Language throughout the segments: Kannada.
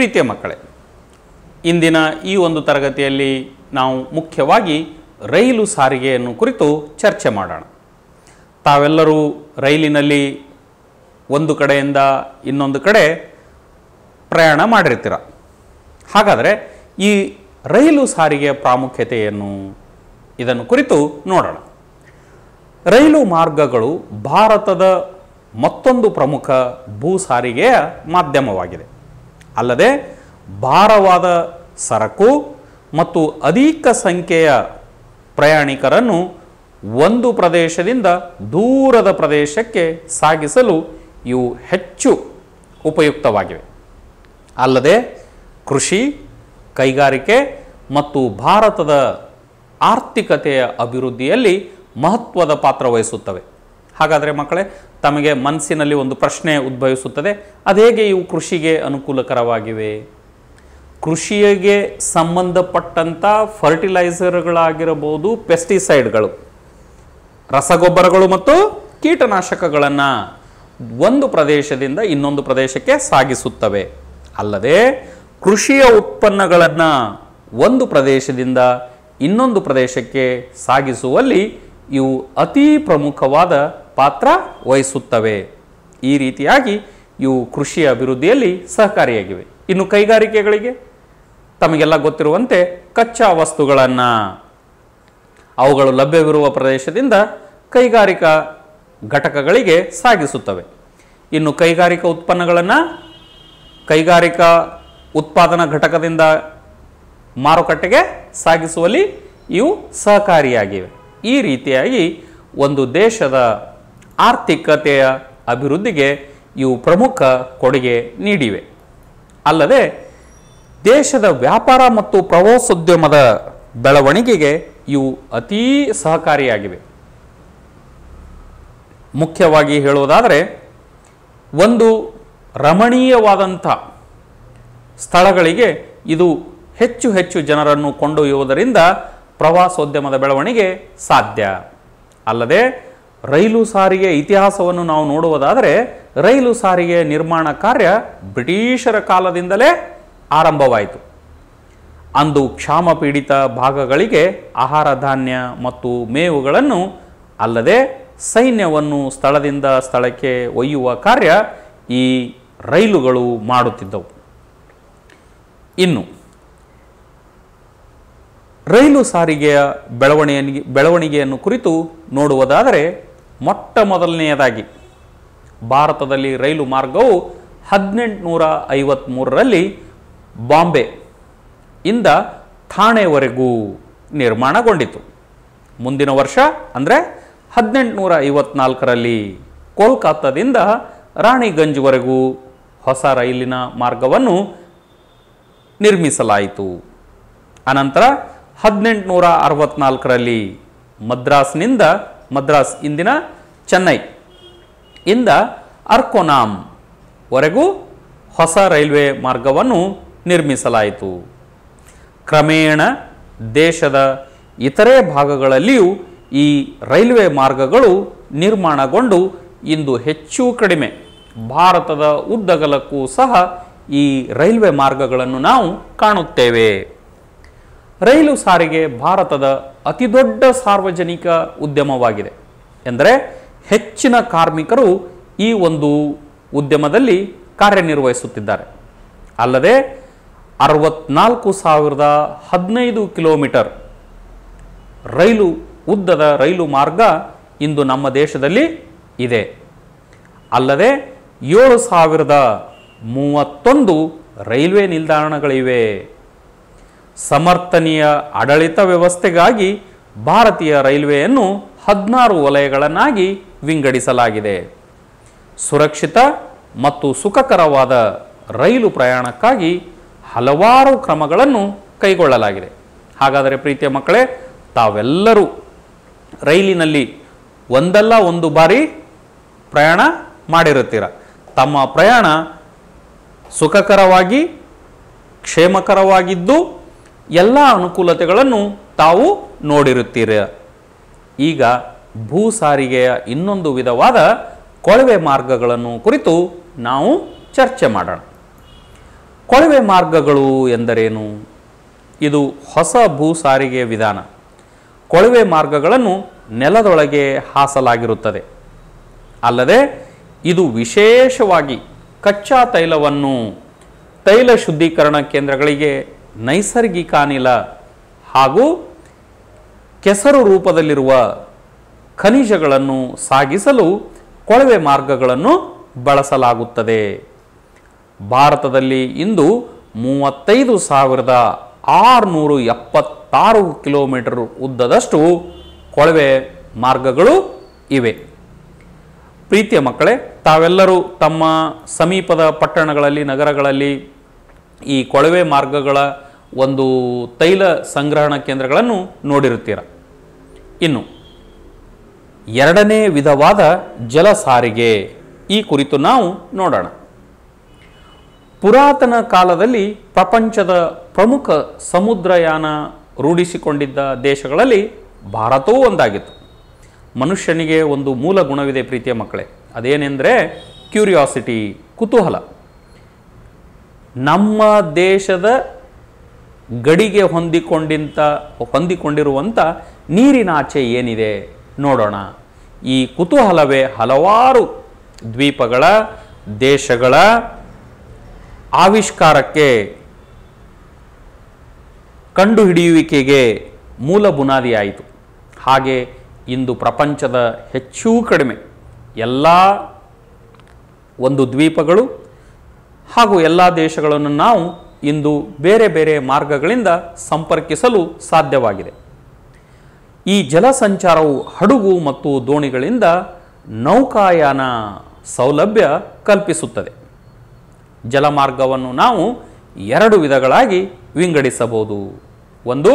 ಪ್ರೀತಿಯ ಮಕ್ಕಳೇ, ಇಂದಿನ ಈ ಒಂದು ತರಗತಿಯಲ್ಲಿ ನಾವು ಮುಖ್ಯವಾಗಿ ರೈಲು ಸಾರಿಗೆಯನ್ನು ಕುರಿತು ಚರ್ಚೆ ಮಾಡೋಣ. ತಾವೆಲ್ಲರೂ ರೈಲಿನಲ್ಲಿ ಒಂದು ಕಡೆಯಿಂದ ಇನ್ನೊಂದು ಕಡೆ ಪ್ರಯಾಣ ಮಾಡಿರ್ತೀರ. ಹಾಗಾದರೆ ಈ ರೈಲು ಸಾರಿಗೆಯ ಪ್ರಾಮುಖ್ಯತೆ ಏನು, ಇದನ್ನು ಕುರಿತು ನೋಡೋಣ. ರೈಲು ಮಾರ್ಗಗಳು ಭಾರತದ ಮತ್ತೊಂದು ಪ್ರಮುಖ ಭೂ ಸಾರಿಗೆಯ ಮಾಧ್ಯಮವಾಗಿದೆ. ಅಲ್ಲದೆ ಭಾರವಾದ ಸರಕು ಮತ್ತು ಅಧಿಕ ಸಂಖ್ಯೆಯ ಪ್ರಯಾಣಿಕರನ್ನು ಒಂದು ಪ್ರದೇಶದಿಂದ ದೂರದ ಪ್ರದೇಶಕ್ಕೆ ಸಾಗಿಸಲು ಇವು ಹೆಚ್ಚು ಉಪಯುಕ್ತವಾಗಿವೆ. ಅಲ್ಲದೆ ಕೃಷಿ, ಕೈಗಾರಿಕೆ ಮತ್ತು ಭಾರತದ ಆರ್ಥಿಕತೆಯ ಅಭಿವೃದ್ಧಿಯಲ್ಲಿ ಮಹತ್ವದ ಪಾತ್ರ ವಹಿಸುತ್ತವೆ. ಹಾಗಾದರೆ ಮಕ್ಕಳೇ, ತಮಗೆ ಮನಸ್ಸಿನಲ್ಲಿ ಒಂದು ಪ್ರಶ್ನೆ ಉದ್ಭವಿಸುತ್ತದೆ, ಅದೇಗೆ ಇವು ಕೃಷಿಗೆ ಅನುಕೂಲಕರವಾಗಿವೆ? ಕೃಷಿಗೆ ಸಂಬಂಧಪಟ್ಟಂಥ ಫರ್ಟಿಲೈಸರ್ಗಳಾಗಿರಬಹುದು, ಪೆಸ್ಟಿಸೈಡ್ಗಳು, ರಸಗೊಬ್ಬರಗಳು ಮತ್ತು ಕೀಟನಾಶಕಗಳನ್ನು ಒಂದು ಪ್ರದೇಶದಿಂದ ಇನ್ನೊಂದು ಪ್ರದೇಶಕ್ಕೆ ಸಾಗಿಸುತ್ತವೆ. ಅಲ್ಲದೆ ಕೃಷಿಯ ಉತ್ಪನ್ನಗಳನ್ನು ಒಂದು ಪ್ರದೇಶದಿಂದ ಇನ್ನೊಂದು ಪ್ರದೇಶಕ್ಕೆ ಸಾಗಿಸುವಲ್ಲಿ ಇವು ಅತಿ ಪ್ರಮುಖವಾದ ಪಾತ್ರ ವಹಿಸುತ್ತವೆ. ಈ ರೀತಿಯಾಗಿ ಇವು ಕೃಷಿಯ ಅಭಿವೃದ್ಧಿಯಲ್ಲಿ ಸಹಕಾರಿಯಾಗಿವೆ. ಇನ್ನು ಕೈಗಾರಿಕೆಗಳಿಗೆ ತಮಗೆಲ್ಲ ಗೊತ್ತಿರುವಂತೆ ಕಚ್ಚಾ ವಸ್ತುಗಳನ್ನು ಅವುಗಳು ಲಭ್ಯವಿರುವ ಪ್ರದೇಶದಿಂದ ಕೈಗಾರಿಕಾ ಘಟಕಗಳಿಗೆ ಸಾಗಿಸುತ್ತವೆ. ಇನ್ನು ಕೈಗಾರಿಕಾ ಉತ್ಪನ್ನಗಳನ್ನು ಕೈಗಾರಿಕಾ ಉತ್ಪಾದನಾ ಘಟಕದಿಂದ ಮಾರುಕಟ್ಟೆಗೆ ಸಾಗಿಸುವಲ್ಲಿ ಇವು ಸಹಕಾರಿಯಾಗಿವೆ. ಈ ರೀತಿಯಾಗಿ ಒಂದು ದೇಶದ ಆರ್ಥಿಕತೆಯ ಅಭಿವೃದ್ಧಿಗೆ ಇವು ಪ್ರಮುಖ ಕೊಡುಗೆ ನೀಡಿವೆ. ಅಲ್ಲದೆ ದೇಶದ ವ್ಯಾಪಾರ ಮತ್ತು ಪ್ರವಾಸೋದ್ಯಮದ ಬೆಳವಣಿಗೆಗೆ ಇವು ಅತೀ ಸಹಕಾರಿಯಾಗಿವೆ. ಮುಖ್ಯವಾಗಿ ಹೇಳುವುದಾದರೆ, ಒಂದು ರಮಣೀಯವಾದಂಥ ಸ್ಥಳಗಳಿಗೆ ಇದು ಹೆಚ್ಚು ಹೆಚ್ಚು ಜನರನ್ನು ಕೊಂಡೊಯ್ಯುವುದರಿಂದ ಪ್ರವಾಸೋದ್ಯಮದ ಬೆಳವಣಿಗೆ ಸಾಧ್ಯ. ಅಲ್ಲದೆ ರೈಲು ಸಾರಿಗೆ ಇತಿಹಾಸವನ್ನು ನಾವು ನೋಡುವುದಾದರೆ, ರೈಲು ಸಾರಿಗೆಯ ನಿರ್ಮಾಣ ಕಾರ್ಯ ಬ್ರಿಟಿಷರ ಕಾಲದಿಂದಲೇ ಆರಂಭವಾಯಿತು. ಅಂದು ಕ್ಷಾಮ ಪೀಡಿತ ಭಾಗಗಳಿಗೆ ಆಹಾರ ಧಾನ್ಯ ಮತ್ತು ಮೇವುಗಳನ್ನು, ಅಲ್ಲದೆ ಸೈನ್ಯವನ್ನು ಸ್ಥಳದಿಂದ ಸ್ಥಳಕ್ಕೆ ಒಯ್ಯುವ ಕಾರ್ಯ ಈ ರೈಲುಗಳು ಮಾಡುತ್ತಿದ್ದವು. ಇನ್ನು ರೈಲು ಸಾರಿಗೆಯ ಬೆಳವಣಿಗೆಯನ್ನು ಕುರಿತು ನೋಡುವುದಾದರೆ, ಮೊಟ್ಟ ಮೊದಲನೆಯದಾಗಿ ಭಾರತದಲ್ಲಿ ರೈಲು ಮಾರ್ಗವು 1853ರಲ್ಲಿ ಬಾಂಬೆ ಇಂದ ಥಾಣೆವರೆಗೂ ನಿರ್ಮಾಣಗೊಂಡಿತು. ಮುಂದಿನ ವರ್ಷ ಅಂದರೆ 1854ರಲ್ಲಿ ಕೋಲ್ಕತ್ತಾದಿಂದ ರಾಣಿಗಂಜ್ವರೆಗೂ ಹೊಸ ರೈಲಿನ ಮಾರ್ಗವನ್ನು ನಿರ್ಮಿಸಲಾಯಿತು. ಅನಂತರ 1864ರಲ್ಲಿ ಮದ್ರಾಸ್ ಇಂದಿನ ಚೆನ್ನೈ ಇಂದ ಅರ್ಕೋನಾಮ್ ವರೆಗೂ ಹೊಸ ರೈಲ್ವೆ ಮಾರ್ಗವನ್ನು ನಿರ್ಮಿಸಲಾಯಿತು. ಕ್ರಮೇಣ ದೇಶದ ಇತರೆ ಭಾಗಗಳಲ್ಲಿಯೂ ಈ ರೈಲ್ವೆ ಮಾರ್ಗಗಳು ನಿರ್ಮಾಣಗೊಂಡು ಇಂದು ಹೆಚ್ಚು ಕಡಿಮೆ ಭಾರತದ ಉದ್ದಗಲಕ್ಕೂ ಸಹ ಈ ರೈಲ್ವೆ ಮಾರ್ಗಗಳನ್ನು ನಾವು ಕಾಣುತ್ತೇವೆ. ರೈಲು ಸಾರಿಗೆ ಭಾರತದ ಅತಿದೊಡ್ಡ ಸಾರ್ವಜನಿಕ ಉದ್ಯಮವಾಗಿದೆ. ಎಂದರೆ ಹೆಚ್ಚಿನ ಕಾರ್ಮಿಕರು ಈ ಒಂದು ಉದ್ಯಮದಲ್ಲಿ ಕಾರ್ಯನಿರ್ವಹಿಸುತ್ತಿದ್ದಾರೆ. ಅಲ್ಲದೆ 64,015 ಕಿಲೋಮೀಟರ್ ಉದ್ದದ ರೈಲು ಮಾರ್ಗ ಇಂದು ನಮ್ಮ ದೇಶದಲ್ಲಿ ಇದೆ. ಅಲ್ಲದೆ 7,031 ರೈಲ್ವೆ ನಿಲ್ದಾಣಗಳಿವೆ. ಸಮರ್ಥನೀಯ ಆಡಳಿತ ವ್ಯವಸ್ಥೆಗಾಗಿ ಭಾರತೀಯ ರೈಲ್ವೆಯನ್ನು 16 ವಲಯಗಳನ್ನಾಗಿ ವಿಂಗಡಿಸಲಾಗಿದೆ. ಸುರಕ್ಷಿತ ಮತ್ತು ಸುಖಕರವಾದ ರೈಲು ಪ್ರಯಾಣಕ್ಕಾಗಿ ಹಲವಾರು ಕ್ರಮಗಳನ್ನು ಕೈಗೊಳ್ಳಲಾಗಿದೆ. ಹಾಗಾದರೆ ಪ್ರೀತಿಯ ಮಕ್ಕಳೇ, ತಾವೆಲ್ಲರೂ ರೈಲಿನಲ್ಲಿ ಒಂದಲ್ಲ ಒಂದು ಬಾರಿ ಪ್ರಯಾಣ ಮಾಡಿರುತ್ತೀರ. ತಮ್ಮ ಪ್ರಯಾಣ ಸುಖಕರವಾಗಿ ಕ್ಷೇಮಕರವಾಗಿದ್ದು ಎಲ್ಲ ಅನುಕೂಲತೆಗಳನ್ನು ತಾವು ನೋಡಿರುತ್ತೀರ. ಈಗ ಭೂ ಸಾರಿಗೆಯ ಇನ್ನೊಂದು ವಿಧವಾದ ಕೊಳವೆ ಮಾರ್ಗಗಳನ್ನು ಕುರಿತು ನಾವು ಚರ್ಚೆ ಮಾಡೋಣ. ಕೊಳವೆ ಮಾರ್ಗಗಳು ಎಂದರೇನು? ಇದು ಹೊಸ ಭೂ ಸಾರಿಗೆ ವಿಧಾನ. ಕೊಳವೆ ಮಾರ್ಗಗಳನ್ನು ನೆಲದೊಳಗೆ ಹಾಸಲಾಗಿರುತ್ತದೆ. ಅಲ್ಲದೆ ಇದು ವಿಶೇಷವಾಗಿ ಕಚ್ಚಾ ತೈಲವನ್ನು ತೈಲ ಶುದ್ಧೀಕರಣ ಕೇಂದ್ರಗಳಿಗೆ ನೈಸರ್ಗಿಕ ಅನಿಲ ಹಾಗೂ ಕೆಸರು ರೂಪದಲ್ಲಿರುವ ಖನಿಜಗಳನ್ನು ಸಾಗಿಸಲು ಕೊಳವೆ ಮಾರ್ಗಗಳನ್ನು ಬಳಸಲಾಗುತ್ತದೆ. ಭಾರತದಲ್ಲಿ ಇಂದು 35,676 ಕಿಲೋಮೀಟರ್ ಉದ್ದದಷ್ಟು ಕೊಳವೆ ಮಾರ್ಗಗಳು ಇವೆ. ಪ್ರೀತಿಯ ಮಕ್ಕಳೇ, ತಾವೆಲ್ಲರೂ ತಮ್ಮ ಸಮೀಪದ ಪಟ್ಟಣಗಳಲ್ಲಿ, ನಗರಗಳಲ್ಲಿ ಈ ಕೊಳವೆ ಮಾರ್ಗಗಳ ಒಂದು ತೈಲ ಸಂಗ್ರಹಣಾ ಕೇಂದ್ರಗಳನ್ನು ನೋಡಿರುತ್ತೀರ. ಇನ್ನು ಎರಡನೇ ವಿಧವಾದ ಜಲ ಸಾರಿಗೆ ಈ ಕುರಿತು ನಾವು ನೋಡೋಣ. ಪುರಾತನ ಕಾಲದಲ್ಲಿ ಪ್ರಪಂಚದ ಪ್ರಮುಖ ಸಮುದ್ರಯಾನ ರೂಢಿಸಿಕೊಂಡಿದ್ದ ದೇಶಗಳಲ್ಲಿ ಭಾರತವೂ ಒಂದಾಗಿತ್ತು. ಮನುಷ್ಯನಿಗೆ ಒಂದು ಮೂಲ ಗುಣವಿದೆ ಪ್ರೀತಿಯ ಮಕ್ಕಳೇ, ಅದೇನೆಂದರೆ ಕ್ಯೂರಿಯಾಸಿಟಿ, ಕುತೂಹಲ. ನಮ್ಮ ದೇಶದ ಗಡಿಗೆ ಹೊಂದಿಕೊಂಡಿರುವಂಥ ನೀರಿನಾಚೆ ಏನಿದೆ ನೋಡೋಣ. ಈ ಕುತೂಹಲವೇ ಹಲವಾರು ದ್ವೀಪಗಳ, ದೇಶಗಳ ಆವಿಷ್ಕಾರಕ್ಕೆ, ಕಂಡುಹಿಡಿಯುವಿಕೆಗೆ ಮೂಲ ಬುನಾದಿಯಾಯಿತು. ಹಾಗೆ ಇಂದು ಪ್ರಪಂಚದ ಹೆಚ್ಚು ಕಡಿಮೆ ಎಲ್ಲ ಒಂದು ದ್ವೀಪಗಳು ಹಾಗೂ ಎಲ್ಲ ದೇಶಗಳನ್ನು ನಾವು ಇಂದು ಬೇರೆ ಬೇರೆ ಮಾರ್ಗಗಳಿಂದ ಸಂಪರ್ಕಿಸಲು ಸಾಧ್ಯವಾಗಿದೆ. ಈ ಜಲ ಸಂಚಾರವು ಹಡಗು ಮತ್ತು ದೋಣಿಗಳಿಂದ ನೌಕಾಯಾನ ಸೌಲಭ್ಯ ಕಲ್ಪಿಸುತ್ತದೆ. ಜಲಮಾರ್ಗವನ್ನು ನಾವು ಎರಡು ವಿಧಗಳಾಗಿ ವಿಂಗಡಿಸಬಹುದು. ಒಂದು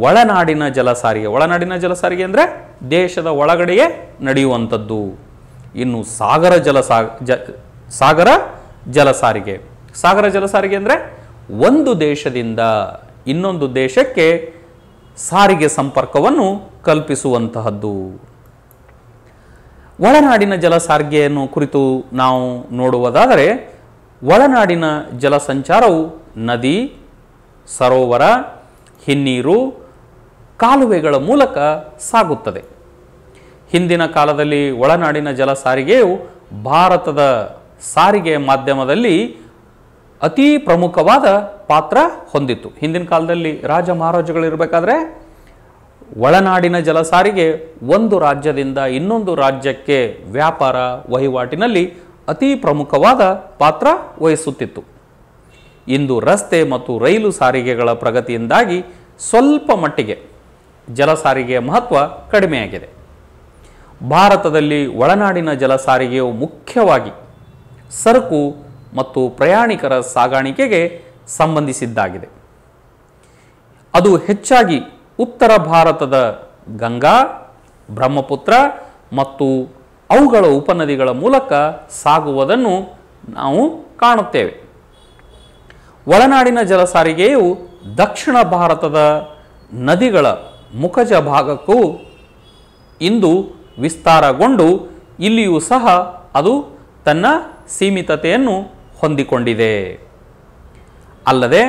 ಒಳನಾಡಿನ ಜಲಸಾರಿಗೆ. ಒಳನಾಡಿನ ಜಲಸಾರಿಗೆ ಅಂದರೆ ದೇಶದ ಒಳಗಡೆಯೇ ನಡೆಯುವಂಥದ್ದು. ಇನ್ನು ಸಾಗರ ಜಲಸಾರಿಗೆ. ಸಾಗರ ಜಲಸಾರಿಗೆ ಅಂದರೆ ಒಂದು ದೇಶದಿಂದ ಇನ್ನೊಂದು ದೇಶಕ್ಕೆ ಸಾರಿಗೆ ಸಂಪರ್ಕವನ್ನು ಕಲ್ಪಿಸುವಂತಹದ್ದು. ಒಳನಾಡಿನ ಜಲಸಾರಿಗೆಯನ್ನು ಕುರಿತು ನಾವು ನೋಡುವುದಾದರೆ, ಒಳನಾಡಿನ ಜಲ ಸಂಚಾರವು ನದಿ, ಸರೋವರ, ಹಿನ್ನೀರು, ಕಾಲುವೆಗಳ ಮೂಲಕ ಸಾಗುತ್ತದೆ. ಹಿಂದಿನ ಕಾಲದಲ್ಲಿ ಒಳನಾಡಿನ ಜಲ ಸಾರಿಗೆಯು ಭಾರತದ ಸಾರಿಗೆ ಮಾಧ್ಯಮದಲ್ಲಿ ಅತಿ ಪ್ರಮುಖವಾದ ಪಾತ್ರ ಹೊಂದಿತ್ತು. ಹಿಂದಿನ ಕಾಲದಲ್ಲಿ ರಾಜ ಮಹಾರಾಜಗಳಿರಬೇಕಾದ್ರೆ ಒಳನಾಡಿನ ಜಲ ಸಾರಿಗೆ ಒಂದು ರಾಜ್ಯದಿಂದ ಇನ್ನೊಂದು ರಾಜ್ಯಕ್ಕೆ ವ್ಯಾಪಾರ ವಹಿವಾಟಿನಲ್ಲಿ ಅತಿ ಪ್ರಮುಖವಾದ ಪಾತ್ರ ವಹಿಸುತ್ತಿತ್ತು. ಇಂದು ರಸ್ತೆ ಮತ್ತು ರೈಲು ಸಾರಿಗೆಗಳ ಪ್ರಗತಿಯಿಂದಾಗಿ ಸ್ವಲ್ಪ ಮಟ್ಟಿಗೆ ಜಲ ಸಾರಿಗೆಯ ಮಹತ್ವ ಕಡಿಮೆಯಾಗಿದೆ. ಭಾರತದಲ್ಲಿ ಒಳನಾಡಿನ ಜಲ ಸಾರಿಗೆಯು ಮುಖ್ಯವಾಗಿ ಸರಕು ಮತ್ತು ಪ್ರಯಾಣಿಕರ ಸಾಗಾಣಿಕೆಗೆ ಸಂಬಂಧಿಸಿದ್ದಾಗಿದೆ. ಅದು ಹೆಚ್ಚಾಗಿ ಉತ್ತರ ಭಾರತದ ಗಂಗಾ, ಬ್ರಹ್ಮಪುತ್ರ ಮತ್ತು ಅವುಗಳ ಉಪನದಿಗಳ ಮೂಲಕ ಸಾಗುವುದನ್ನು ನಾವು ಕಾಣುತ್ತೇವೆ. ಒಳನಾಡಿನ ಜಲ ಸಾರಿಗೆಯು ದಕ್ಷಿಣ ಭಾರತದ ನದಿಗಳ ಮುಖಜ ಭಾಗಕ್ಕೂ ಇಂದು ವಿಸ್ತಾರಗೊಂಡು ಇಲ್ಲಿಯೂ ಸಹ ಅದು ತನ್ನ ಸೀಮಿತತೆಯನ್ನು ಹೊಂದಿಕೊಂಡಿದೆ. ಅಲ್ಲದೆ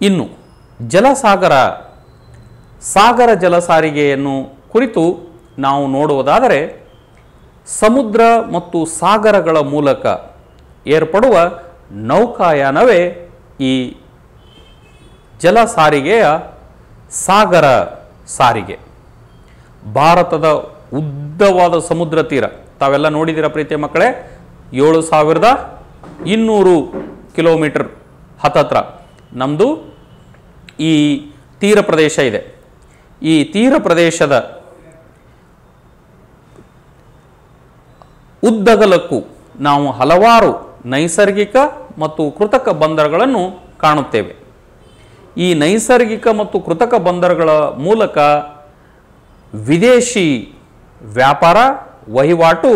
ಇನ್ನು ಸಾಗರ ಜಲ ಸಾರಿಗೆಯನ್ನು ಕುರಿತು ನಾವು ನೋಡುವುದಾದರೆ, ಸಮುದ್ರ ಮತ್ತು ಸಾಗರಗಳ ಮೂಲಕ ಏರ್ಪಡುವ ನೌಕಾಯಾನವೇ ಈ ಜಲ ಸಾರಿಗೆಯ ಸಾಗರ ಸಾರಿಗೆ. ಭಾರತದ ಉದ್ದವಾದ ಸಮುದ್ರ ತೀರ ತಾವೆಲ್ಲ ನೋಡಿದಿರ ಪ್ರೀತಿಯ ಮಕ್ಕಳೇ. 7,200 ಕಿಲೋಮೀಟರ್ ಹತ್ತತ್ರ ನಮ್ಮದು ಈ ತೀರ ಪ್ರದೇಶ ಇದೆ. ಈ ತೀರ ಪ್ರದೇಶದ ಉದ್ದಗಲಕ್ಕೂ ನಾವು ಹಲವಾರು ನೈಸರ್ಗಿಕ ಮತ್ತು ಕೃತಕ ಬಂದರುಗಳನ್ನು ಕಾಣುತ್ತೇವೆ. ಈ ನೈಸರ್ಗಿಕ ಮತ್ತು ಕೃತಕ ಬಂದರುಗಳ ಮೂಲಕ ವಿದೇಶಿ ವ್ಯಾಪಾರ ವಹಿವಾಟು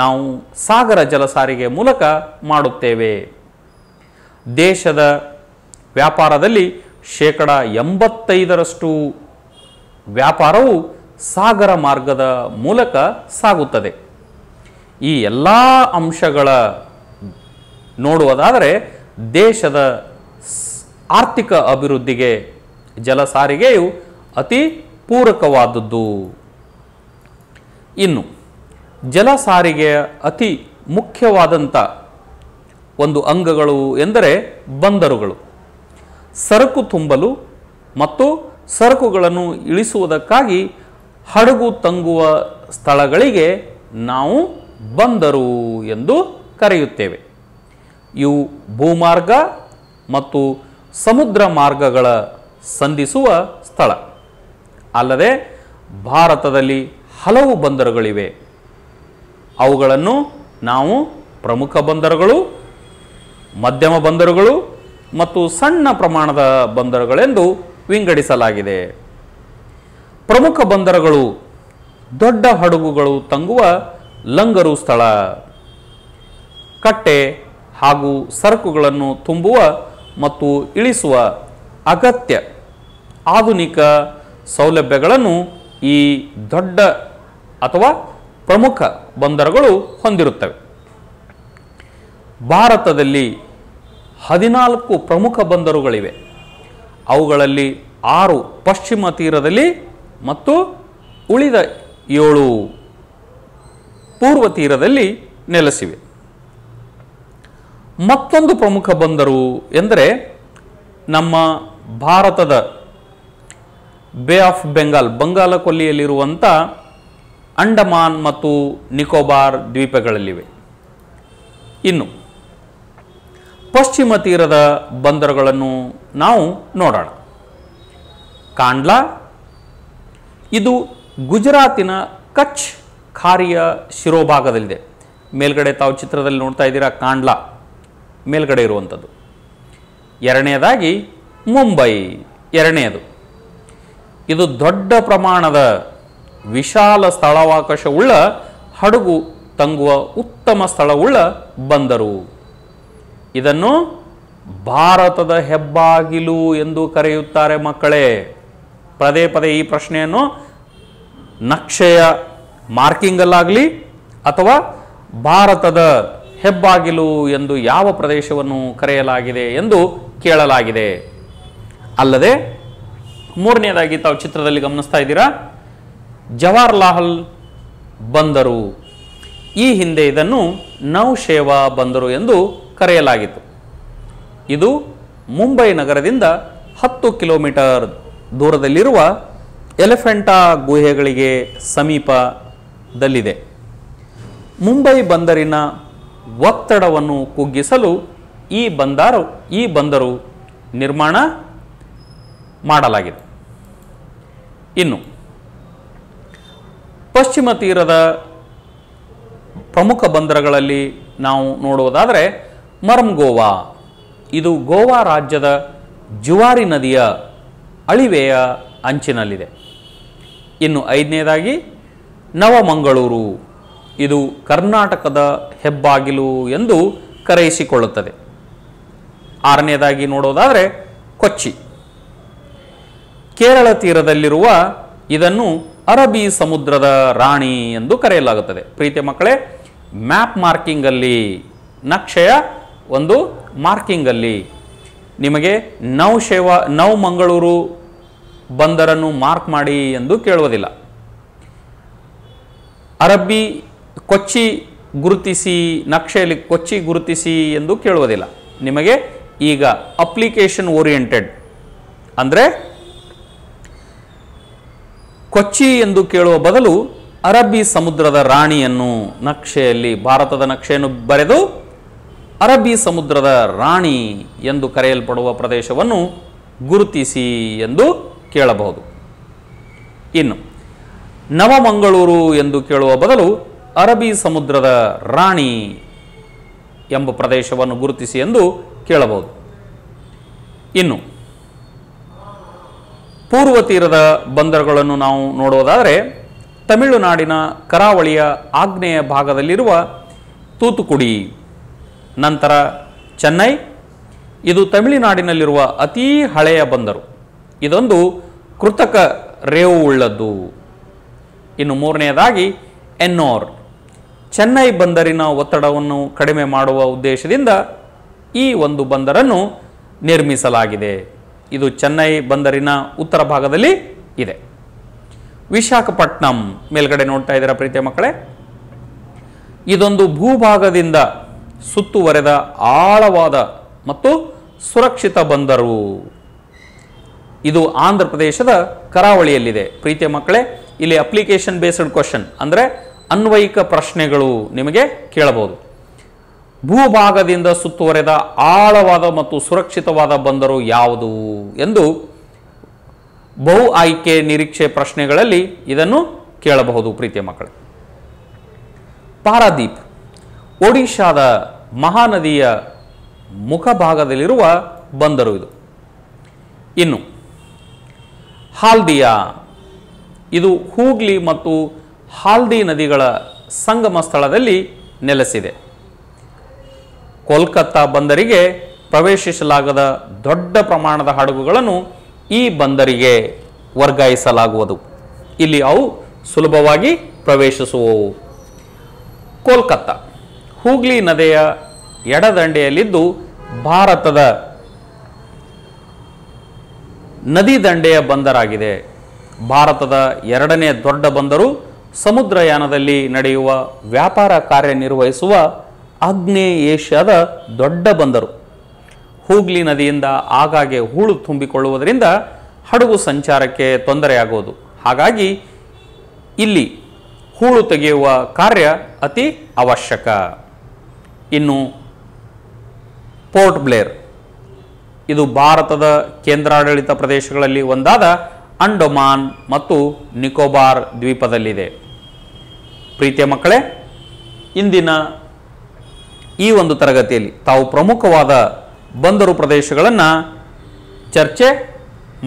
ನಾವು ಸಾಗರ ಜಲ ಸಾರಿಗೆ ಮೂಲಕ ಮಾಡುತ್ತೇವೆ. ದೇಶದ ವ್ಯಾಪಾರದಲ್ಲಿ 85% ವ್ಯಾಪಾರವು ಸಾಗರ ಮಾರ್ಗದ ಮೂಲಕ ಸಾಗುತ್ತದೆ. ಈ ಎಲ್ಲ ಅಂಶಗಳ ನೋಡುವುದಾದರೆ ದೇಶದ ಆರ್ಥಿಕ ಅಭಿವೃದ್ಧಿಗೆ ಜಲ ಸಾರಿಗೆಯು ಅತಿ ಪೂರಕವಾದದ್ದು. ಇನ್ನು ಜಲ ಸಾರಿಗೆಯ ಅತಿ ಮುಖ್ಯವಾದಂಥ ಒಂದು ಅಂಗಗಳು ಎಂದರೆ ಬಂದರುಗಳು. ಸರಕು ತುಂಬಲು ಮತ್ತು ಸರಕುಗಳನ್ನು ಇಳಿಸುವುದಕ್ಕಾಗಿ ಹಡಗು ತಂಗುವ ಸ್ಥಳಗಳಿಗೆ ನಾವು ಬಂದರು ಎಂದು ಕರೆಯುತ್ತೇವೆ. ಇವು ಭೂಮಾರ್ಗ ಮತ್ತು ಸಮುದ್ರ ಮಾರ್ಗಗಳ ಸಂಧಿಸುವ ಸ್ಥಳ. ಅಲ್ಲದೆ ಭಾರತದಲ್ಲಿ ಹಲವು ಬಂದರುಗಳಿವೆ. ಅವುಗಳನ್ನು ನಾವು ಪ್ರಮುಖ ಬಂದರುಗಳು, ಮಧ್ಯಮ ಬಂದರುಗಳು ಮತ್ತು ಸಣ್ಣ ಪ್ರಮಾಣದ ಬಂದರುಗಳೆಂದು ವಿಂಗಡಿಸಲಾಗಿದೆ. ಪ್ರಮುಖ ಬಂದರುಗಳು ದೊಡ್ಡ ಹಡಗುಗಳು ತಂಗುವ ಲಂಗರು ಸ್ಥಳ, ಕಟ್ಟೆ ಹಾಗೂ ಸರಕುಗಳನ್ನು ತುಂಬುವ ಮತ್ತು ಇಳಿಸುವ ಅಗತ್ಯ ಆಧುನಿಕ ಸೌಲಭ್ಯಗಳನ್ನು ಈ ದೊಡ್ಡ ಅಥವಾ ಪ್ರಮುಖ ಬಂದರುಗಳು ಹೊಂದಿರುತ್ತವೆ. ಭಾರತದಲ್ಲಿ 14 ಪ್ರಮುಖ ಬಂದರುಗಳಿವೆ. ಅವುಗಳಲ್ಲಿ 6 ಪಶ್ಚಿಮ ತೀರದಲ್ಲಿ ಮತ್ತು ಉಳಿದ 7 ಪೂರ್ವ ತೀರದಲ್ಲಿ ನೆಲೆಸಿವೆ. ಮತ್ತೊಂದು ಪ್ರಮುಖ ಬಂದರು ಎಂದರೆ ನಮ್ಮ ಭಾರತದ ಬೇ ಆಫ್ ಬೆಂಗಾಲ್, ಬಂಗಾಲ ಕೊಲ್ಲಿಯಲ್ಲಿರುವಂಥ ಅಂಡಮಾನ್ ಮತ್ತು ನಿಕೋಬಾರ್ ದ್ವೀಪಗಳಲ್ಲಿವೆ. ಇನ್ನು ಪಶ್ಚಿಮ ತೀರದ ಬಂದರುಗಳನ್ನು ನಾವು ನೋಡೋಣ. ಕಾಂಡ್ಲಾ, ಇದು ಗುಜರಾತಿನ ಕಚ್ ಖಾರಿಯ ಶಿರೋಭಾಗದಲ್ಲಿದೆ. ಮೇಲ್ಗಡೆ ತಾವು ಚಿತ್ರದಲ್ಲಿ ನೋಡ್ತಾ ಇದ್ದೀರಾ, ಕಾಂಡ್ಲಾ ಮೇಲ್ಗಡೆ ಇರುವಂಥದ್ದು. ಎರಡನೆಯದಾಗಿ ಮುಂಬೈ ಎರಡನೆಯದು. ಇದು ದೊಡ್ಡ ಪ್ರಮಾಣದ ವಿಶಾಲ ಸ್ಥಳಾವಕಾಶವುಳ್ಳ ಹಡಗು ತಂಗುವ ಉತ್ತಮ ಸ್ಥಳವುಳ್ಳ ಬಂದರು. ಇದನ್ನು ಭಾರತದ ಹೆಬ್ಬಾಗಿಲು ಎಂದು ಕರೆಯುತ್ತಾರೆ. ಮಕ್ಕಳೇ, ಪದೇ ಪದೇ ಈ ಪ್ರಶ್ನೆಯನ್ನು ನಕ್ಷೆಯ ಮಾರ್ಕಿಂಗಲ್ಲಾಗಲಿ ಅಥವಾ ಭಾರತದ ಹೆಬ್ಬಾಗಿಲು ಎಂದು ಯಾವ ಪ್ರದೇಶವನ್ನು ಕರೆಯಲಾಗಿದೆ ಎಂದು ಕೇಳಲಾಗಿದೆ. ಅಲ್ಲದೆ ಮೂರನೆಯದಾಗಿ ತಾವು ಚಿತ್ರದಲ್ಲಿ ಗಮನಿಸ್ತಾ ಇದ್ದೀರಾ, ಜವಾಹರ್ಲಾಲ್ ಬಂದರು. ಈ ಹಿಂದೆ ಇದನ್ನು ನೌಶೇವಾ ಬಂದರು ಎಂದು ಕರೆಯಲಾಗಿತ್ತು. ಇದು ಮುಂಬೈ ನಗರದಿಂದ 10 ಕಿಲೋಮೀಟರ್ ದೂರದಲ್ಲಿರುವ ಎಲಿಫೆಂಟಾ ಗುಹೆಗಳಿಗೆ ಸಮೀಪದಲ್ಲಿದೆ. ಮುಂಬೈ ಬಂದರಿನ ಒತ್ತಡವನ್ನು ಕುಗ್ಗಿಸಲು ಈ ಬಂದರು ನಿರ್ಮಾಣ ಮಾಡಲಾಗಿದೆ. ಇನ್ನು ಪಶ್ಚಿಮ ತೀರದ ಪ್ರಮುಖ ಬಂದರುಗಳಲ್ಲಿ ನಾವು ನೋಡುವುದಾದರೆ ಮರ್ಮಗೋವಾ, ಇದು ಗೋವಾ ರಾಜ್ಯದ ಜುವಾರಿ ನದಿಯ ಅಳಿವೆಯ ಅಂಚಿನಲ್ಲಿದೆ. ಇನ್ನು ಐದನೇದಾಗಿ ನವಮಂಗಳೂರು, ಇದು ಕರ್ನಾಟಕದ ಹೆಬ್ಬಾಗಿಲು ಎಂದು ಕರೆಯಿಸಿಕೊಳ್ಳುತ್ತದೆ. ಆರನೇದಾಗಿ ನೋಡೋದಾದರೆ ಕೊಚ್ಚಿ, ಕೇರಳ ತೀರದಲ್ಲಿರುವ ಇದನ್ನು ಅರಬ್ಬಿ ಸಮುದ್ರದ ರಾಣಿ ಎಂದು ಕರೆಯಲಾಗುತ್ತದೆ. ಪ್ರೀತಿಯ ಮಕ್ಕಳೇ, ಮ್ಯಾಪ್ ಮಾರ್ಕಿಂಗಲ್ಲಿ, ನಕ್ಷೆಯ ಒಂದು ಮಾರ್ಕಿಂಗಲ್ಲಿ ನಿಮಗೆ ನವಮಂಗಳೂರು ಬಂದರನ್ನು ಮಾರ್ಕ್ ಮಾಡಿ ಎಂದು ಕೇಳುವುದಿಲ್ಲ. ಅರಬ್ಬಿ ಕೊಚ್ಚಿ ಗುರುತಿಸಿ, ನಕ್ಷೆಯಲ್ಲಿ ಕೊಚ್ಚಿ ಗುರುತಿಸಿ ಎಂದು ಕೇಳುವುದಿಲ್ಲ. ನಿಮಗೆ ಈಗ ಅಪ್ಲಿಕೇಶನ್ ಓರಿಯೆಂಟೆಡ್ ಅಂದರೆ ಕೊಚ್ಚಿ ಎಂದು ಕೇಳುವ ಬದಲು ಅರಬ್ಬಿ ಸಮುದ್ರದ ರಾಣಿಯನ್ನು ನಕ್ಷೆಯಲ್ಲಿ, ಭಾರತದ ನಕ್ಷೆಯನ್ನು ಬರೆದು ಅರಬ್ಬಿ ಸಮುದ್ರದ ರಾಣಿ ಎಂದು ಕರೆಯಲ್ಪಡುವ ಪ್ರದೇಶವನ್ನು ಗುರುತಿಸಿ ಎಂದು ಕೇಳಬಹುದು. ಇನ್ನು ನವಮಂಗಳೂರು ಎಂದು ಕೇಳುವ ಬದಲು ಅರಬ್ಬಿ ಸಮುದ್ರದ ರಾಣಿ ಎಂಬ ಪ್ರದೇಶವನ್ನು ಗುರುತಿಸಿ ಎಂದು ಕೇಳಬಹುದು. ಇನ್ನು ಪೂರ್ವ ತೀರದ ಬಂದರುಗಳನ್ನು ನಾವು ನೋಡುವುದಾದರೆ ತಮಿಳುನಾಡಿನ ಕರಾವಳಿಯ ಆಗ್ನೇಯ ಭಾಗದಲ್ಲಿರುವ ತೂತುಕುಡಿ, ನಂತರ ಚೆನ್ನೈ, ಇದು ತಮಿಳುನಾಡಿನಲ್ಲಿರುವ ಅತೀ ಹಳೆಯ ಬಂದರು. ಇದೊಂದು ಕೃತಕ ರೇವು ಉಳ್ಳದ್ದು. ಇನ್ನು ಮೂರನೆಯದಾಗಿ ಎನ್ನೋರ್, ಚೆನ್ನೈ ಬಂದರಿನ ಒತ್ತಡವನ್ನು ಕಡಿಮೆ ಮಾಡುವ ಉದ್ದೇಶದಿಂದ ಈ ಒಂದು ಬಂದರನ್ನು ನಿರ್ಮಿಸಲಾಗಿದೆ. ಇದು ಚೆನ್ನೈ ಬಂದರಿನ ಉತ್ತರ ಭಾಗದಲ್ಲಿ ಇದೆ. ವಿಶಾಖಪಟ್ಟಣಂ ಮೇಲ್ಗಡೆ ನೋಡ್ತಾ ಇದ್ದೀರಾ ಪ್ರೀತಿಯ ಮಕ್ಕಳೇ. ಇದೊಂದು ಭೂಭಾಗದಿಂದ ಸುತ್ತುವರೆದ ಆಳವಾದ ಮತ್ತು ಸುರಕ್ಷಿತ ಬಂದರು. ಇದು ಆಂಧ್ರ ಪ್ರದೇಶದ ಕರಾವಳಿಯಲ್ಲಿದೆ. ಪ್ರೀತಿಯ ಮಕ್ಕಳೇ, ಇಲ್ಲಿ ಅಪ್ಲಿಕೇಶನ್ ಬೇಸ್ಡ್ ಕ್ವಶನ್ ಅಂದರೆ ಅನ್ವಯಿಕ ಪ್ರಶ್ನೆಗಳು ನಿಮಗೆ ಕೇಳಬಹುದು. ಭೂಭಾಗದಿಂದ ಸುತ್ತುವರೆದ ಆಳವಾದ ಮತ್ತು ಸುರಕ್ಷಿತವಾದ ಬಂದರು ಯಾವುದು ಎಂದು ಬಹು ಆಯ್ಕೆ ನಿರೀಕ್ಷೆ ಪ್ರಶ್ನೆಗಳಲ್ಲಿ ಇದನ್ನು ಕೇಳಬಹುದು. ಪ್ರೀತಿಯ ಮಕ್ಕಳೇ, ಪಾರಾದೀಪ್ ಒಡಿಶಾದ ಮಹಾನದಿಯ ಮುಖಭಾಗದಲ್ಲಿರುವ ಬಂದರು ಇದು. ಇನ್ನು ಹಾಲ್ದಿಯಾ, ಇದು ಹೂಗ್ಲಿ ಮತ್ತು ಹಾಲ್ದಿ ನದಿಗಳ ಸಂಗಮ ಸ್ಥಳದಲ್ಲಿ ನೆಲೆಸಿದೆ. ಕೋಲ್ಕತ್ತಾ ಬಂದರಿಗೆ ಪ್ರವೇಶಿಸಲಾಗದ ದೊಡ್ಡ ಪ್ರಮಾಣದ ಹಡಗುಗಳನ್ನು ಈ ಬಂದರಿಗೆ ವರ್ಗಾಯಿಸಲಾಗುವುದು. ಇಲ್ಲಿ ಅವು ಸುಲಭವಾಗಿ ಪ್ರವೇಶಿಸುವವು. ಕೋಲ್ಕತ್ತಾ ಹೂಗ್ಲಿ ನದಿಯ ಎಡದಂಡೆಯಲ್ಲಿದ್ದು ಭಾರತದ ನದಿ ದಂಡೆಯ ಬಂದರಾಗಿದೆ. ಭಾರತದ ಎರಡನೇ ದೊಡ್ಡ ಬಂದರು, ಸಮುದ್ರಯಾನದಲ್ಲಿ ನಡೆಯುವ ವ್ಯಾಪಾರ ಕಾರ್ಯನಿರ್ವಹಿಸುವ ಆಗ್ನೇಯ ಏಷ್ಯಾದ ದೊಡ್ಡ ಬಂದರು. ಹೂಗ್ಲಿ ನದಿಯಿಂದ ಆಗಾಗ್ಗೆ ಹೂಳು ತುಂಬಿಕೊಳ್ಳುವುದರಿಂದ ಹಡಗು ಸಂಚಾರಕ್ಕೆ ತೊಂದರೆಯಾಗುವುದು. ಹಾಗಾಗಿ ಇಲ್ಲಿ ಹೂಳು ತೆಗೆಯುವ ಕಾರ್ಯ ಅತಿ ಅವಶ್ಯಕ. ಇನ್ನು ಪೋರ್ಟ್ ಬ್ಲೇರ್, ಇದು ಭಾರತದ ಕೇಂದ್ರಾಡಳಿತ ಪ್ರದೇಶಗಳಲ್ಲಿ ಒಂದಾದ ಅಂಡಮಾನ್ ಮತ್ತು ನಿಕೋಬಾರ್ ದ್ವೀಪದಲ್ಲಿದೆ. ಪ್ರೀತಿಯ ಮಕ್ಕಳೇ, ಇಂದಿನ ಈ ಒಂದು ತರಗತಿಯಲ್ಲಿ ತಾವು ಪ್ರಮುಖವಾದ ಬಂದರು ಪ್ರದೇಶಗಳನ್ನು ಚರ್ಚೆ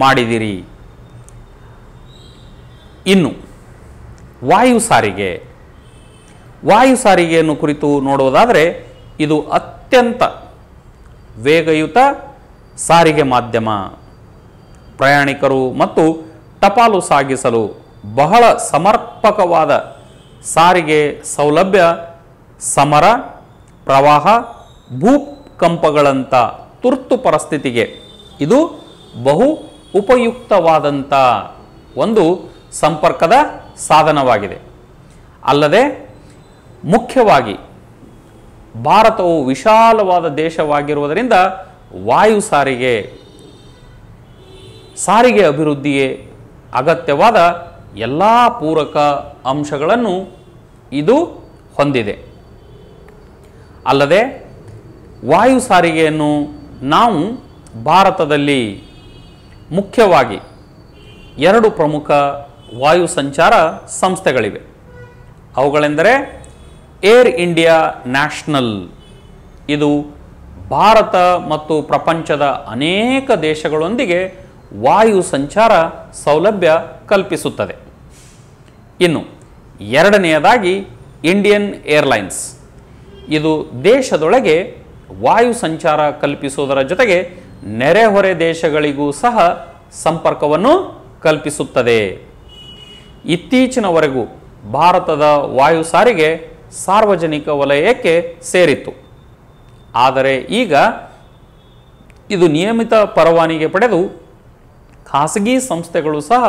ಮಾಡಿದಿರಿ. ಇನ್ನು ವಾಯು ಸಾರಿಗೆ, ವಾಯು ಸಾರಿಗೆಯನ್ನು ಕುರಿತು ನೋಡುವುದಾದರೆ ಇದು ಅತ್ಯಂತ ವೇಗಯುತ ಸಾರಿಗೆ ಮಾಧ್ಯಮ. ಪ್ರಯಾಣಿಕರು ಮತ್ತು ಟಪಾಲು ಸಾಗಿಸಲು ಬಹಳ ಸಮರ್ಪಕವಾದ ಸಾರಿಗೆ ಸೌಲಭ್ಯ ಸಮರ, ಪ್ರವಾಹ, ಭೂಕಂಪಗಳಂಥ ತುರ್ತು ಪರಿಸ್ಥಿತಿಗೆ ಇದು ಬಹು ಉಪಯುಕ್ತವಾದಂಥ ಒಂದು ಸಂಪರ್ಕದ ಸಾಧನವಾಗಿದೆ. ಅಲ್ಲದೆ ಮುಖ್ಯವಾಗಿ ಭಾರತವು ವಿಶಾಲವಾದ ದೇಶವಾಗಿರುವುದರಿಂದ ವಾಯು ಸಾರಿಗೆ ಅಭಿವೃದ್ಧಿಗೆ ಅಗತ್ಯವಾದ ಎಲ್ಲ ಪೂರಕ ಅಂಶಗಳನ್ನು ಇದು ಹೊಂದಿದೆ. ಅಲ್ಲದೆ ವಾಯು ಸಾರಿಗೆಯನ್ನು ನಾವು ಭಾರತದಲ್ಲಿ ಮುಖ್ಯವಾಗಿ ಎರಡು ಪ್ರಮುಖ ವಾಯು ಸಂಚಾರ ಸಂಸ್ಥೆಗಳಿವೆ. ಅವುಗಳೆಂದರೆ ಏರ್ ಇಂಡಿಯಾ ನ್ಯಾಷನಲ್, ಇದು ಭಾರತ ಮತ್ತು ಪ್ರಪಂಚದ ಅನೇಕ ದೇಶಗಳೊಂದಿಗೆ ವಾಯು ಸಂಚಾರ ಸೌಲಭ್ಯ ಕಲ್ಪಿಸುತ್ತದೆ. ಇನ್ನು ಎರಡನೆಯದಾಗಿ ಇಂಡಿಯನ್ ಏರ್ಲೈನ್ಸ್, ಇದು ದೇಶದೊಳಗೆ ವಾಯು ಸಂಚಾರ ಕಲ್ಪಿಸುವುದರ ಜೊತೆಗೆ ನೆರೆಹೊರೆ ದೇಶಗಳಿಗೂ ಸಹ ಸಂಪರ್ಕವನ್ನು ಕಲ್ಪಿಸುತ್ತದೆ. ಇತ್ತೀಚಿನವರೆಗೂ ಭಾರತದ ವಾಯು ಸಾರಿಗೆ ಸಾರ್ವಜನಿಕ ವಲಯಕ್ಕೆ ಸೇರಿತ್ತು. ಆದರೆ ಈಗ ಇದು ನಿಯಮಿತ ಪರವಾನಗಿ ಪಡೆದು ಖಾಸಗಿ ಸಂಸ್ಥೆಗಳು ಸಹ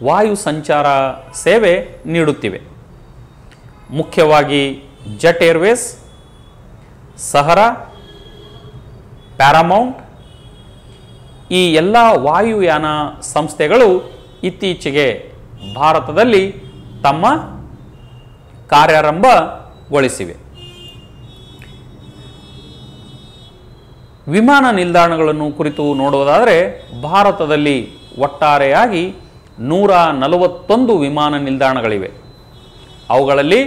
ವಾಯು ಸಂಚಾರ ಸೇವೆ ನೀಡುತ್ತಿವೆ. ಮುಖ್ಯವಾಗಿ ಜೆಟ್ ಏರ್ವೇಸ್, ಸಹರಾ, ಪ್ಯಾರಾಮೌಂಟ್, ಈ ಎಲ್ಲ ವಾಯುಯಾನ ಸಂಸ್ಥೆಗಳು ಇತ್ತೀಚೆಗೆ ಭಾರತದಲ್ಲಿ ತಮ್ಮ ಕಾರ್ಯಾರಂಭಗೊಳಿಸಿವೆ. ವಿಮಾನ ನಿಲ್ದಾಣಗಳನ್ನು ಕುರಿತು ನೋಡುವುದಾದರೆ ಭಾರತದಲ್ಲಿ ಒಟ್ಟಾರೆಯಾಗಿ 141 ವಿಮಾನ ನಿಲ್ದಾಣಗಳಿವೆ. ಅವುಗಳಲ್ಲಿ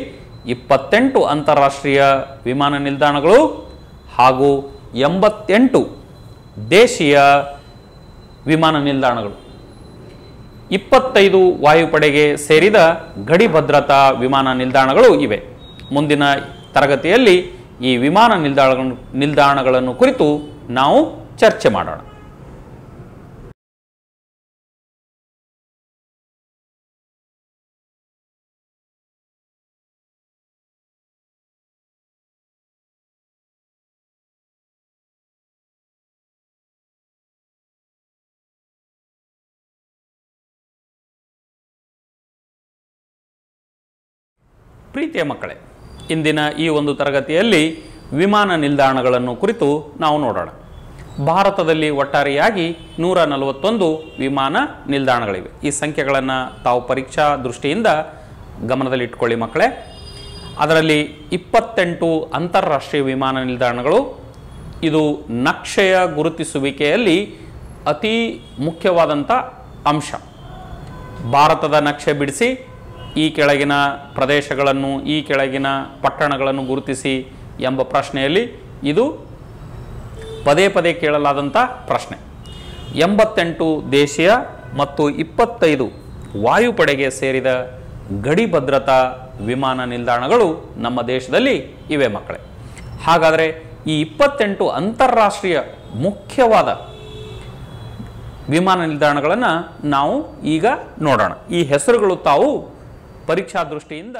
28 ಅಂತಾರಾಷ್ಟ್ರೀಯ ವಿಮಾನ ನಿಲ್ದಾಣಗಳು ಹಾಗೂ 88 ದೇಶೀಯ ವಿಮಾನ ನಿಲ್ದಾಣಗಳು, 25 ವಾಯುಪಡೆಗೆ ಸೇರಿದ ಗಡಿ ಭದ್ರತಾ ವಿಮಾನ ನಿಲ್ದಾಣಗಳು ಇವೆ. ಮುಂದಿನ ತರಗತಿಯಲ್ಲಿ ಈ ವಿಮಾನ ನಿಲ್ದಾಣಗಳನ್ನು ಕುರಿತು ನಾವು ಚರ್ಚೆ ಮಾಡೋಣ. ಪ್ರೀತಿಯ ಮಕ್ಕಳೇ, ಇಂದಿನ ಈ ಒಂದು ತರಗತಿಯಲ್ಲಿ ವಿಮಾನ ನಿಲ್ದಾಣಗಳನ್ನು ಕುರಿತು ನಾವು ನೋಡೋಣ. ಭಾರತದಲ್ಲಿ ಒಟ್ಟಾರೆಯಾಗಿ 141 ವಿಮಾನ ನಿಲ್ದಾಣಗಳಿವೆ. ಈ ಸಂಖ್ಯೆಗಳನ್ನು ತಾವು ಪರೀಕ್ಷಾ ದೃಷ್ಟಿಯಿಂದ ಗಮನದಲ್ಲಿಟ್ಟುಕೊಳ್ಳಿ ಮಕ್ಕಳೇ. ಅದರಲ್ಲಿ 28 ಅಂತಾರಾಷ್ಟ್ರೀಯ ವಿಮಾನ ನಿಲ್ದಾಣಗಳು. ಇದು ನಕ್ಷೆಯ ಗುರುತಿಸುವಿಕೆಯಲ್ಲಿ ಅತಿ ಮುಖ್ಯವಾದಂಥ ಅಂಶ. ಭಾರತದ ನಕ್ಷೆ ಬಿಡಿಸಿ ಈ ಕೆಳಗಿನ ಪ್ರದೇಶಗಳನ್ನು, ಈ ಕೆಳಗಿನ ಪಟ್ಟಣಗಳನ್ನು ಗುರುತಿಸಿ ಎಂಬ ಪ್ರಶ್ನೆಯಲ್ಲಿ ಇದು ಪದೇ ಪದೇ ಕೇಳಲಾದಂಥ ಪ್ರಶ್ನೆ. 88 ದೇಶೀಯ ಮತ್ತು 25 ವಾಯುಪಡೆಗೆ ಸೇರಿದ ಗಡಿ ಭದ್ರತಾ ವಿಮಾನ ನಿಲ್ದಾಣಗಳು ನಮ್ಮ ದೇಶದಲ್ಲಿ ಇವೆ ಮಕ್ಕಳೇ. ಹಾಗಾದರೆ ಈ 28 ಅಂತಾರಾಷ್ಟ್ರೀಯ ಮುಖ್ಯವಾದ ವಿಮಾನ ನಿಲ್ದಾಣಗಳನ್ನು ನಾವು ಈಗ ನೋಡೋಣ. ಈ ಹೆಸರುಗಳು ತಾವು ಪರೀಕ್ಷಾ ದೃಷ್ಟಿಯಿಂದ